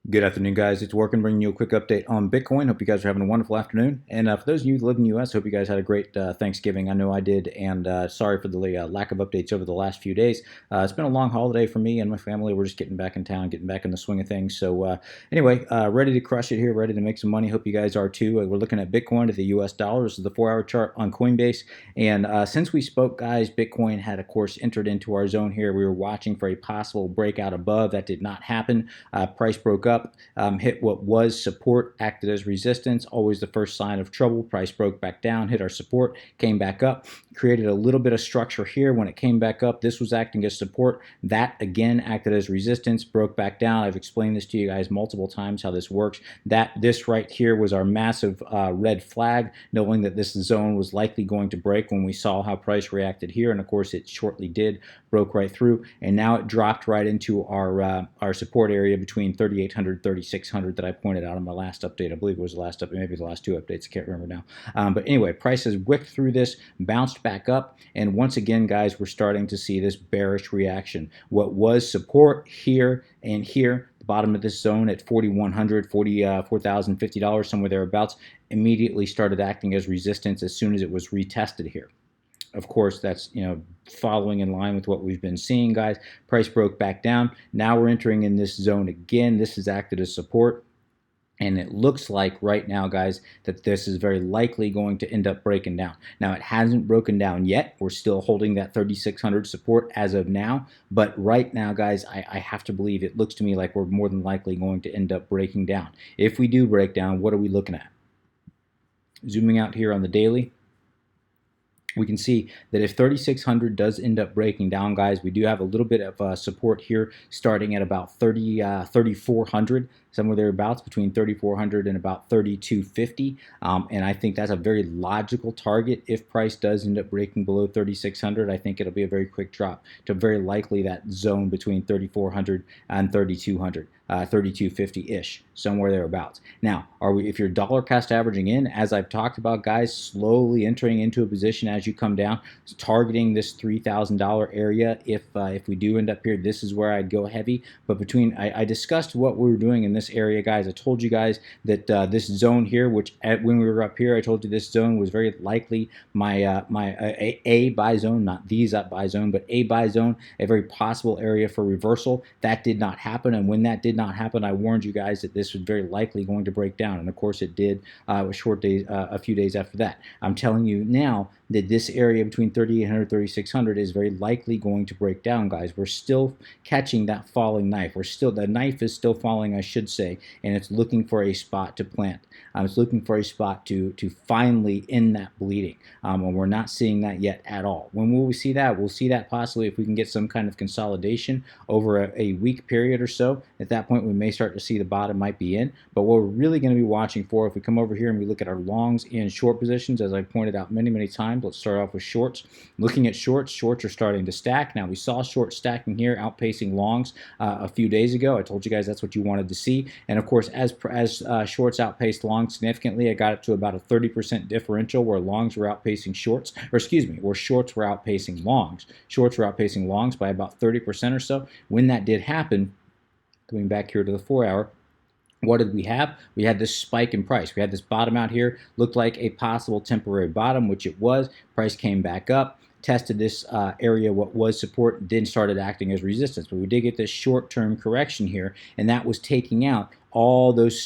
Good afternoon, guys. It's Working, bringing you a quick update on Bitcoin. Hope you guys are having a wonderful afternoon. And for those of you who live in the U.S., hope you guys had a great Thanksgiving. I know I did, and sorry for the lack of updates over the last few days. It's been a long holiday for me and my family. We're just getting back in town, getting back in the swing of things. So anyway, ready to crush it here, ready to make some money. Hope you guys are too. We're looking at Bitcoin to the U.S. dollar. This is the 4-hour chart on Coinbase. And since we spoke, guys, Bitcoin had, of course, entered into our zone here. We were watching for a possible breakout above. That did not happen. Price broke up, hit what was support, acted as resistance, always the first sign of trouble. Price broke back down, hit our support, came back up, created a little bit of structure here. When it came back up, this was acting as support. That again acted as resistance, broke back down. I've explained this to you guys multiple times how this works. This right here was our massive red flag, knowing that this zone was likely going to break when we saw how price reacted here, and of course it shortly did, broke right through, and now it dropped right into our support area between 3,800, 3,600 that I pointed out in my last update. I believe it was the last update, maybe the last two updates. I can't remember now. But anyway, price has wicked through this, bounced back up, and once again, guys, we're starting to see this bearish reaction. What was support here and here, the bottom of this zone at $4,100, $4,050, somewhere thereabouts, immediately started acting as resistance as soon as it was retested here. Of course, that's following in line with what we've been seeing, guys. Price broke back down. Now we're entering in this zone again. This has acted as support. And it looks like right now, guys, that this is very likely going to end up breaking down. Now, it hasn't broken down yet. We're still holding that 3,600 support as of now. But right now, guys, I have to believe, it looks to me like we're more than likely going to end up breaking down. If we do break down, what are we looking at? Zooming out here on the daily, we can see that if 3,600 does end up breaking down, guys, we do have a little bit of support here starting at about 3,400, somewhere thereabouts, between 3,400 and about 3,250. And I think that's a very logical target. If price does end up breaking below 3,600, I think it'll be a very quick drop to very likely that zone between 3,400 and 3,200. 3,250-ish, somewhere thereabouts. Now, if you're dollar cost averaging in, as I've talked about, guys, slowly entering into a position as you come down, targeting this $3,000 area. If we do end up here, this is where I'd go heavy. But I discussed what we were doing in this area, guys. I told you guys that this zone here, which when we were up here, I told you this zone was very likely my a buy zone, not these up buy zone, but a buy zone, a very possible area for reversal. That did not happen, and when that did not happen, I warned you guys that this was very likely going to break down, and of course it did. A few days after that. I'm telling you now that this area between 3,800 and 3,600 is very likely going to break down, guys. We're still catching that falling knife. The knife is still falling, I should say, and it's looking for a spot to plant. It's looking for a spot to finally end that bleeding, and we're not seeing that yet at all. When will we see that? We'll see that possibly if we can get some kind of consolidation over a week period or so. At that point, we may start to see the bottom might be in, but what we're really going to be watching for, if we come over here and we look at our longs and short positions, as I pointed out many times, let's start off with shorts. Looking at shorts, shorts are starting to stack. Now, we saw short stacking here, outpacing longs a few days ago. I told you guys that's what you wanted to see, and of course, as shorts outpaced longs significantly, I got it to about a 30% differential where longs were outpacing shorts, or excuse me, where shorts were outpacing longs. Shorts were outpacing longs by about 30% or so. When that did happen, coming back here to the 4-hour, what did we have? We had this spike in price. We had this bottom out here, looked like a possible temporary bottom, which it was. Price came back up, tested this area, what was support, then started acting as resistance. But we did get this short-term correction here, and that was taking out all those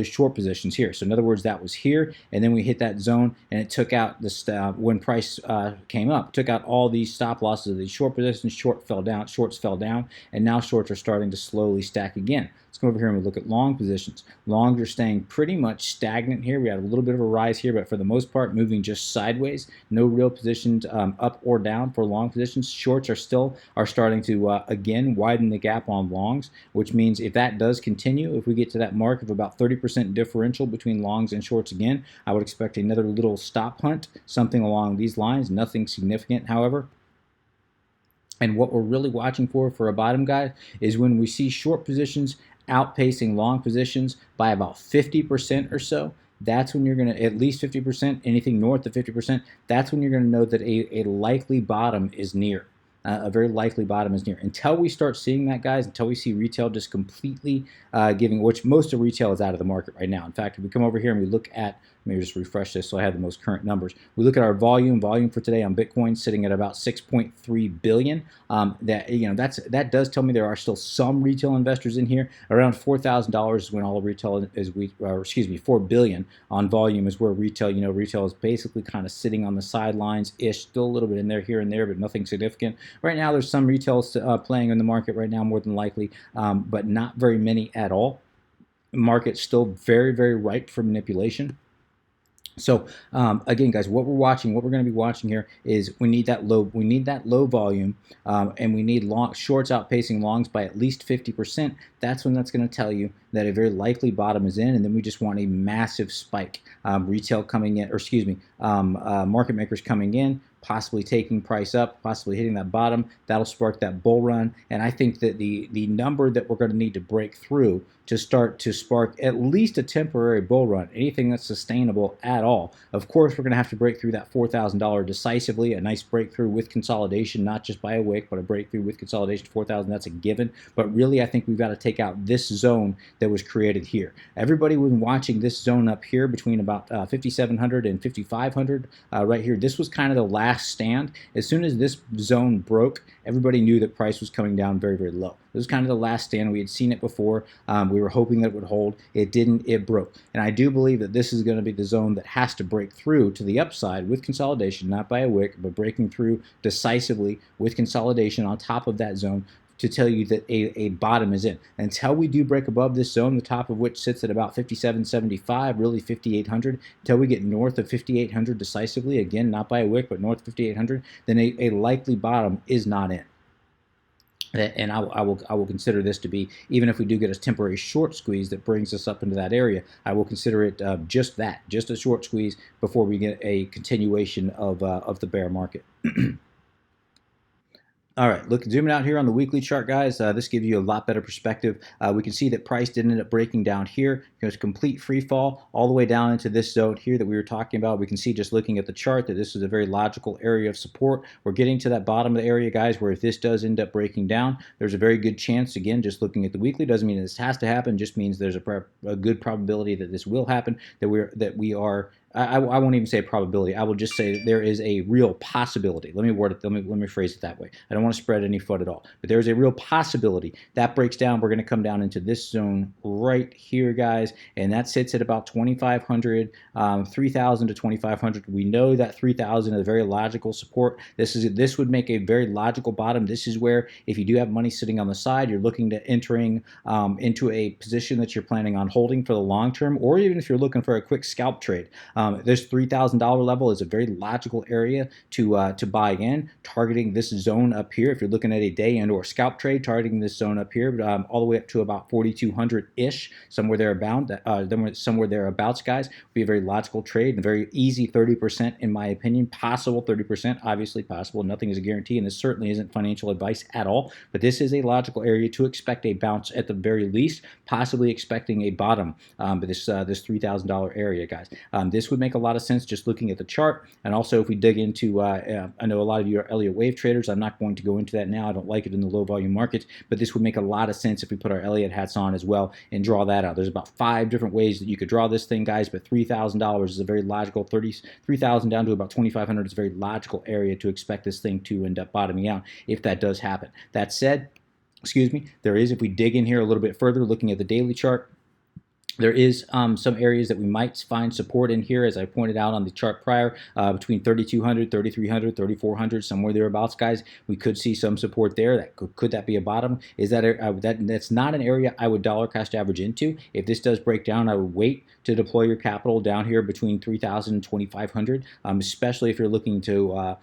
short positions here. So in other words, that was here, and then we hit that zone, and it took out this when price came up, took out all these stop losses of these short positions. Shorts fell down, and now shorts are starting to slowly stack again. Let's come over here and we look at long positions. Longs are staying pretty much stagnant here. We had a little bit of a rise here, but for the most part, moving just sideways. No real positions up or down for long positions. Shorts are starting to again widen the gap on longs, which means if that does continue, if we get to that mark of about 30% differential between longs and shorts again, I would expect another little stop hunt, something along these lines. Nothing significant, however. And what we're really watching for a bottom, guys, is when we see short positions outpacing long positions by about 50% or so. That's when you're going to, at least 50%, anything north of 50%, that's when you're going to know that a likely bottom is near. a very likely bottom is near. Until we start seeing that, guys, until we see retail just completely giving, which most of retail is out of the market right now. In fact, if we come over here and we look at, let me just refresh this so I have the most current numbers. We look at our volume for today on Bitcoin sitting at about 6.3 billion. That does tell me there are still some retail investors in here. Around $4,000 is when all the retail is $4 billion on volume is where retail. Retail is basically kind of sitting on the sidelines ish, still a little bit in there here and there, but nothing significant. Right now, there's some retail playing in the market right now, more than likely, but not very many at all. The market's still very, very ripe for manipulation. So again, guys, what we're going to be watching here is we need that low volume, and we need shorts outpacing longs by at least 50%. That's when that's going to tell you that a very likely bottom is in, and then we just want a massive spike. Retail coming in, market makers coming in, possibly taking price up, possibly hitting that bottom. That'll spark that bull run. And I think that the number that we're going to need to break through to start to spark at least a temporary bull run, anything that's sustainable at all. Of course, we're going to have to break through that $4,000 decisively, a nice breakthrough with consolidation, not just by a wick, but a breakthrough with consolidation. 4,000, that's a given. But really, I think we've got to take out this zone that was created here. Everybody was watching this zone up here between about 5,700 and 5,500 right here. This was kind of the last stand. As soon as this zone broke, everybody knew that price was coming down very, very low. This was kind of the last stand. We had seen it before. We were hoping that it would hold. It didn't. It broke. And I do believe that this is going to be the zone that has to break through to the upside with consolidation, not by a wick, but breaking through decisively with consolidation on top of that zone to tell you that a bottom is in. Until we do break above this zone, the top of which sits at about 5,775, really 5,800, until we get north of 5,800 decisively, again, not by a wick, but north of 5,800, then a likely bottom is not in. And I will consider this to be, even if we do get a temporary short squeeze that brings us up into that area, I will consider it just a short squeeze before we get a continuation of the bear market. All right, zooming out here on the weekly chart, guys. This gives you a lot better perspective. We can see that price did end up breaking down here. It was complete free fall all the way down into this zone here that we were talking about. We can see just looking at the chart that this is a very logical area of support. We're getting to that bottom of the area, guys, where if this does end up breaking down, there's a very good chance, again, just looking at the weekly, doesn't mean this has to happen, just means there's a good probability that this will happen, that we are I won't even say probability. I will just say that there is a real possibility. Let me word it. Let me phrase it that way. I don't want to spread any FUD at all. But there is a real possibility that breaks down. We're going to come down into this zone right here, guys, and that sits at about 2,500, 3,000 to 2,500. We know that 3,000 is a very logical support. This would make a very logical bottom. This is where, if you do have money sitting on the side, you're looking to entering into a position that you're planning on holding for the long term, or even if you're looking for a quick scalp trade. This $3,000 level is a very logical area to buy in, targeting this zone up here. If you're looking at a day and or scalp trade, targeting this zone up here, all the way up to about 4,200-ish, somewhere thereabouts, guys, would be a very logical trade and a very easy 30%, in my opinion. Possible 30%, obviously possible. Nothing is a guarantee, and this certainly isn't financial advice at all. But this is a logical area to expect a bounce at the very least, possibly expecting a bottom. But this $3,000 area, guys. This would make a lot of sense just looking at the chart. And also, if we dig into, I know a lot of you are Elliott wave traders. I'm not going to go into that now. I don't like it in the low volume markets, but this would make a lot of sense if we put our Elliott hats on as well and draw that out. There's about 5 different ways that you could draw this thing, guys, but $3,000 is a very logical, 3,000 down to about 2,500 is a very logical area to expect this thing to end up bottoming out if that does happen. That said, there is, if we dig in here a little bit further, looking at the daily chart, there is some areas that we might find support in here, as I pointed out on the chart prior, between 3,200, 3,300, 3,400, somewhere thereabouts, guys. We could see some support there. Could that be a bottom? Is that's not an area I would dollar cost average into. If this does break down, I would wait to deploy your capital down here between 3,000 and 2,500, especially if you're looking to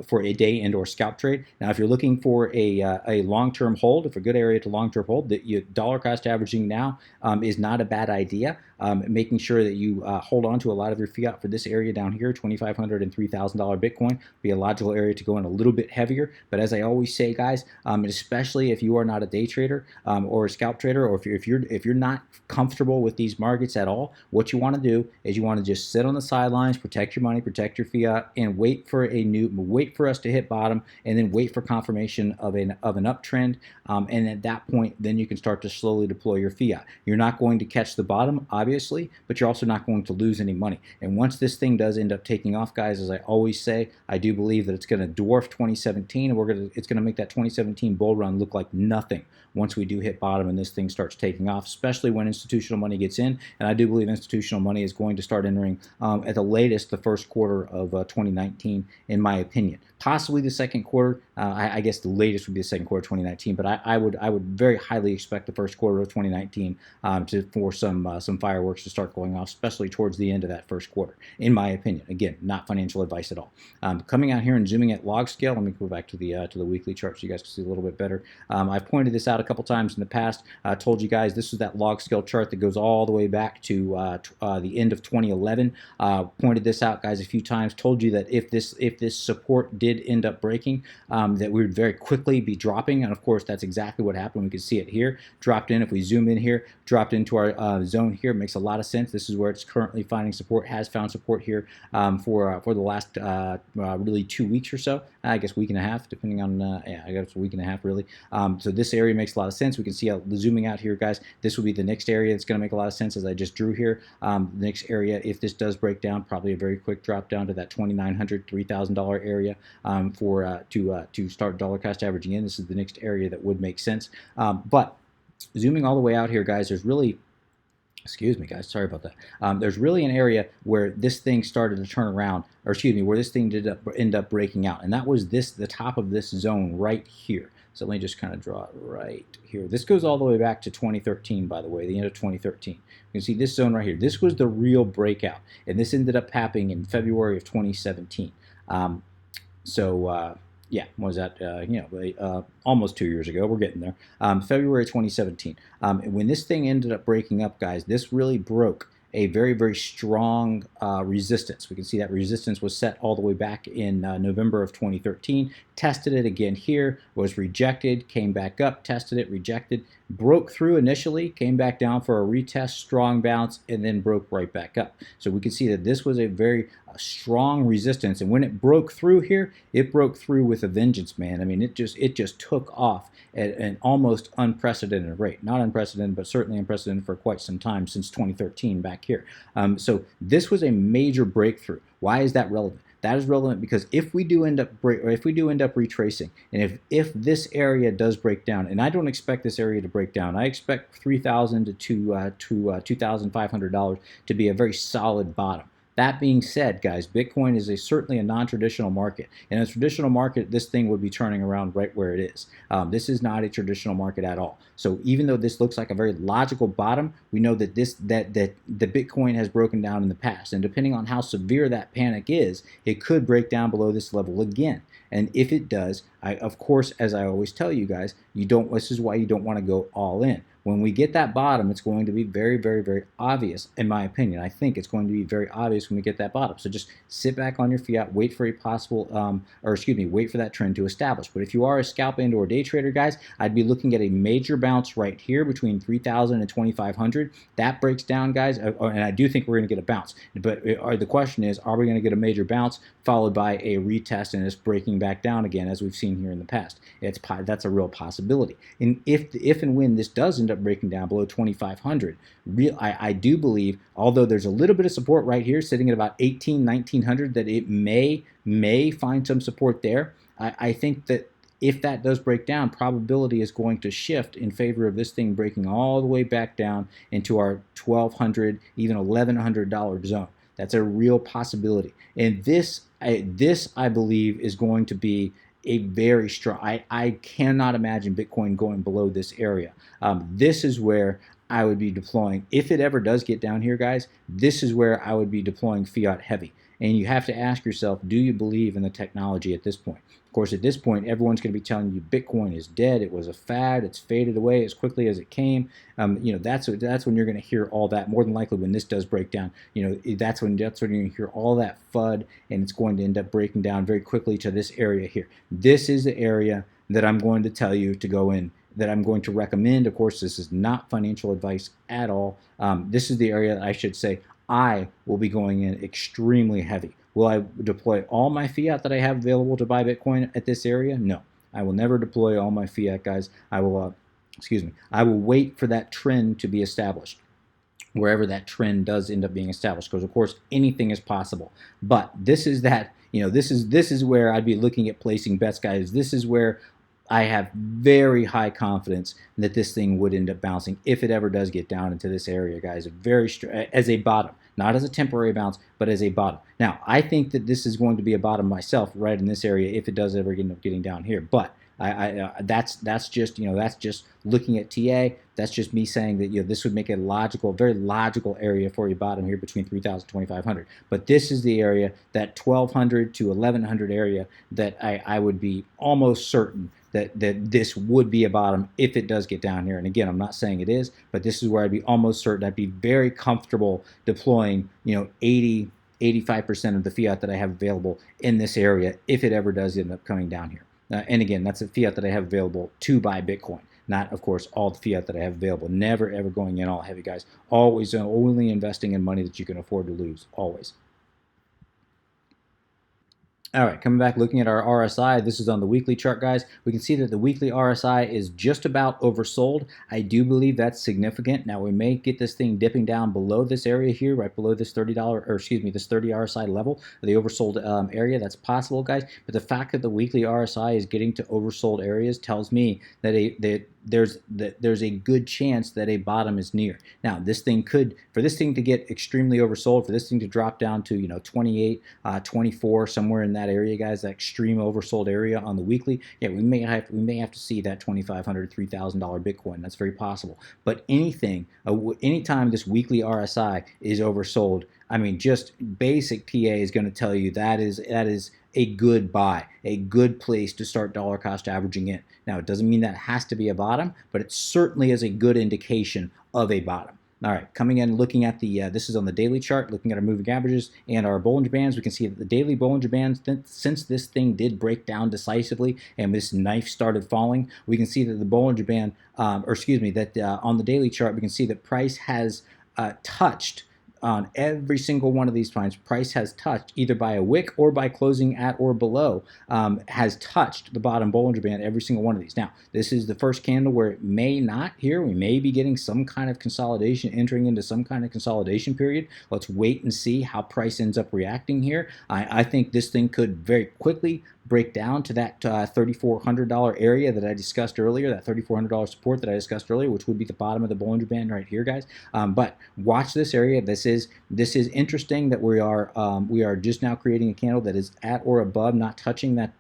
for a day and or scalp trade. Now, if you're looking for a long-term hold, if a good area to long-term hold, that you dollar cost averaging now is not a bad bad idea. Making sure that you hold on to a lot of your fiat for this area down here, $2,500 and $3,000 Bitcoin, be a logical area to go in a little bit heavier. But as I always say, guys, especially if you are not a day trader or a scalp trader, or if you're not comfortable with these markets at all, what you want to do is you want to just sit on the sidelines, protect your money, protect your fiat, and wait for us to hit bottom, and then wait for confirmation of an uptrend. And at that point, then you can start to slowly deploy your fiat. You're not going to catch the bottom, obviously, but you're also not going to lose any money. And once this thing does end up taking off, guys, as I always say, I do believe that it's going to dwarf 2017, and it's going to make that 2017 bull run look like nothing once we do hit bottom and this thing starts taking off, especially when institutional money gets in. And I do believe institutional money is going to start entering at the latest the first quarter of 2019, in my opinion. Possibly the second quarter. I guess the latest would be the second quarter of 2019, but I would very highly expect the first quarter of 2019 for some fireworks to start going off, especially towards the end of that first quarter, in my opinion. Again, not financial advice at all. Coming out here and zooming at log scale, let me go back to the weekly chart so you guys can see a little bit better. I've pointed this out a couple times in the past. I told you guys this is that log scale chart that goes all the way back to the end of 2011. Pointed this out, guys, a few times. Told you that if this support did end up breaking, that we would very quickly be dropping, and of course that's exactly what happened. We can see it here, dropped in. If we zoom in here, dropped into our zone here. Makes a lot of sense. This is where it's currently finding support. Has found support here for the last really 2 weeks or so. I guess week and a half, depending on yeah, I guess a week and a half really. So this area makes a lot of sense. We can see how zooming out here, guys. This will be the next area that's going to make a lot of sense, as I just drew here. The next area, if this does break down, probably a very quick drop down to that $2,900, $3,000 area to start dollar cost averaging in. This is the next area that would make sense. But zooming all the way out here, guys, there's really, excuse me, guys, sorry about that. There's really an area where this thing started to turn around, or excuse me, where this thing did end up breaking out, and that was the top of this zone right here. So let me just kind of draw it right here. This goes all the way back to 2013, by the way, the end of 2013. You can see this zone right here. This was the real breakout, and this ended up happening in February of 2017. Yeah, what was that? Almost 2 years ago. We're getting there. February 2017. When this thing ended up breaking up, guys, this really broke a very, very strong resistance. We can see that resistance was set all the way back in November of 2013. Tested it again here, was rejected, came back up, tested it, rejected, broke through initially, came back down for a retest, strong bounce, and then broke right back up. So we can see that this was a very strong resistance, and when it broke through here, it broke through with a vengeance, man. I mean, it just took off at an almost unprecedented rate. Not unprecedented, but certainly unprecedented for quite some time, since 2013 back here. So this was a major breakthrough. Why is that relevant? That is relevant because if we do end up retracing, and if this area does break down, and I don't expect this area to break down, I expect $3,000 to $2,500 to be a very solid bottom. That being said, guys, Bitcoin is certainly a non-traditional market. In a traditional market, this thing would be turning around right where it is. This is not a traditional market at all. So even though this looks like a very logical bottom, we know that the Bitcoin has broken down in the past. And depending on how severe that panic is, it could break down below this level again. And if it does, of course, as I always tell you guys, this is why you don't want to go all in. When we get that bottom, it's going to be very, very, very obvious, in my opinion. I think it's going to be very obvious when we get that bottom. So just sit back on your fiat, wait for a possible, wait for that trend to establish. But if you are a scalp and or day trader, guys, I'd be looking at a major bounce right here between 3,000 and 2,500. That breaks down, guys, and I do think we're going to get a bounce. But the question is, are we going to get a major bounce followed by a retest and it's breaking back down again, as we've seen here in the past? That's a real possibility. And if and when this does end up breaking down below 2,500, I do believe, although there's a little bit of support right here sitting at about 1,900, that it may find some support there. I think that if that does break down, probability is going to shift in favor of this thing breaking all the way back down into our $1,200, even $1,100 zone. That's a real possibility. And this I believe is going to be a very strong, I cannot imagine Bitcoin going below this area. This is where I would be deploying, if it ever does get down here, guys, this is where I would be deploying fiat heavy. And you have to ask yourself, do you believe in the technology at this point? Of course, at this point, everyone's going to be telling you Bitcoin is dead. It was a fad. It's faded away as quickly as it came. That's when you're going to hear all that. More than likely, when this does break down, that's when you're going to hear all that FUD, and it's going to end up breaking down very quickly to this area here. This is the area that I'm going to tell you to go in, that I'm going to recommend. Of course, this is not financial advice at all. This is the area that I should say I will be going in extremely heavy. Will I deploy all my fiat that I have available to buy Bitcoin at this area? No, I will never deploy all my fiat, guys. I will, I will wait for that trend to be established, wherever that trend does end up being established, because of course anything is possible. But this is that, this is where I'd be looking at placing bets, guys. This is where I have very high confidence that this thing would end up bouncing if it ever does get down into this area, guys. As a bottom, not as a temporary bounce, but as a bottom. Now, I think that this is going to be a bottom myself, right in this area, if it does ever end up getting down here. But that's just looking at TA. That's just me saying that this would make a very logical area for a bottom here between 3,000 and 2,500. But this is the area, that 1,200 to 1,100 area, that I would be almost certain that this would be a bottom if it does get down here. And again, I'm not saying it is, but this is where I'd be almost certain. I'd be very comfortable deploying 85% of the fiat that I have available in this area if it ever does end up coming down here. And again, that's a fiat that I have available to buy Bitcoin, not, of course, all the fiat that I have available. Never, ever going in all heavy, guys. Always only investing in money that you can afford to lose, always. All right, coming back, looking at our RSI. This is on the weekly chart, guys. We can see that the weekly RSI is just about oversold. I do believe that's significant. Now, we may get this thing dipping down below this area here, right below this this 30 RSI level, the oversold area. That's possible, guys. But the fact that the weekly RSI is getting to oversold areas tells me that there's a good chance that a bottom is near. Now, for this thing to get extremely oversold, for this thing to drop down to 28, 24, somewhere in that area, guys, that extreme oversold area on the weekly, yeah, we may have to see that $2,500, $3,000 Bitcoin. That's very possible. But anytime this weekly RSI is oversold, I mean, just basic TA is going to tell you that is a good buy, a good place to start dollar cost averaging in. Now, it doesn't mean that it has to be a bottom, but it certainly is a good indication of a bottom. All right, coming in, looking at this is on the daily chart, looking at our moving averages and our Bollinger Bands. We can see that the daily Bollinger Bands, since this thing did break down decisively and this knife started falling, we can see that the Bollinger Band, on the daily chart, we can see that price has touched on every single one of these points. Price has touched, either by a wick or by closing at or below, has touched the bottom Bollinger Band, every single one of these. Now, this is the first candle where it may not here. We may be getting some kind of consolidation, entering into some kind of consolidation period. Let's wait and see how price ends up reacting here. I think this thing could very quickly break down to that $3,400 area that I discussed earlier, that $3,400 support that I discussed earlier, which would be the bottom of the Bollinger Band right here, guys. But watch this area. This is interesting that we are just now creating a candle that is at or above, not touching that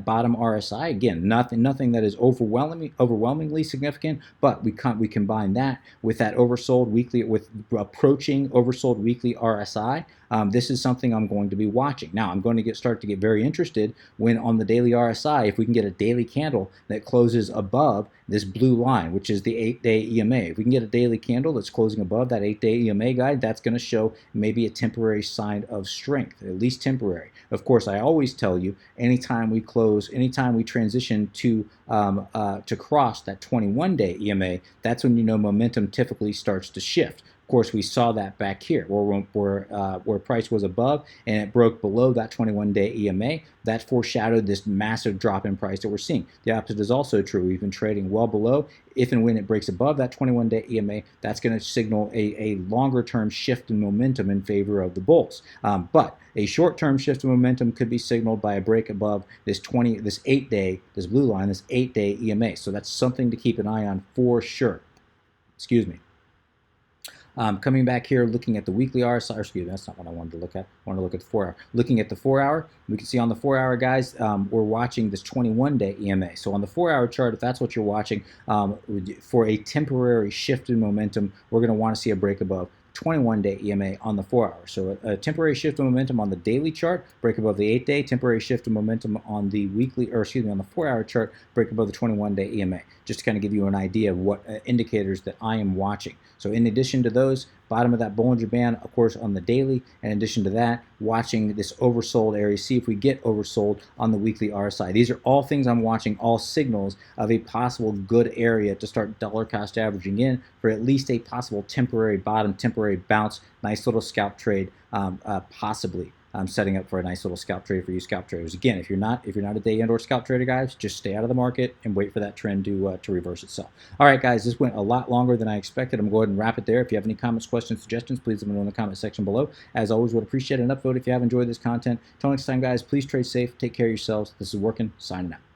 bottom RSI. Again, nothing that is overwhelmingly significant, but we combine that with that oversold weekly, with approaching oversold weekly RSI. This is something I'm going to be watching. Now, I'm going to start to get very interested when on the daily RSI, if we can get a daily candle that closes above this blue line, which is the 8-day EMA. If we can get a daily candle that's closing above that 8-day EMA, guide, that's going to show maybe a temporary sign of strength, at least temporary. Of course, I always tell you, anytime we transition to cross that 21-day EMA, that's when momentum typically starts to shift. Of course, we saw that back here where price was above and it broke below that 21-day EMA. That foreshadowed this massive drop in price that we're seeing. The opposite is also true. We've been trading well below. If and when it breaks above that 21-day EMA, that's going to signal a longer-term shift in momentum in favor of the bulls. But a short-term shift in momentum could be signaled by a break above this 8-day, this blue line, this 8-day EMA. So that's something to keep an eye on for sure. Excuse me. Coming back here, looking at the weekly RSI, excuse me, that's not what I wanted to look at. I want to look at the 4 hour. Looking at the 4 hour, we can see on the 4 hour, guys, we're watching this 21-day EMA. So on the 4 hour chart, if that's what you're watching, for a temporary shift in momentum, we're going to want to see a break above 21-day EMA on the 4-hour. So a temporary shift of momentum on the daily chart, break above the 8-day, temporary shift of momentum on the weekly, or excuse me, on the 4-hour chart, break above the 21-day EMA, just to kind of give you an idea of what indicators that I am watching. So in addition to those, bottom of that Bollinger Band, of course, on the daily. In addition to that, watching this oversold area, see if we get oversold on the weekly RSI. These are all things I'm watching, all signals of a possible good area to start dollar cost averaging in for at least a possible temporary bottom, temporary bounce, nice little scalp trade, possibly. Setting up for a nice little scalp trade for you scalp traders. Again, if you're not a day and or scalp trader, guys, just stay out of the market and wait for that trend to reverse itself. All right, guys, this went a lot longer than I expected. I'm going to go ahead and wrap it there. If you have any comments, questions, suggestions, please let me know in the comment section below. As always, would appreciate an upvote if you have enjoyed this content. Till next time, guys, please trade safe. Take care of yourselves. This is Working, signing out.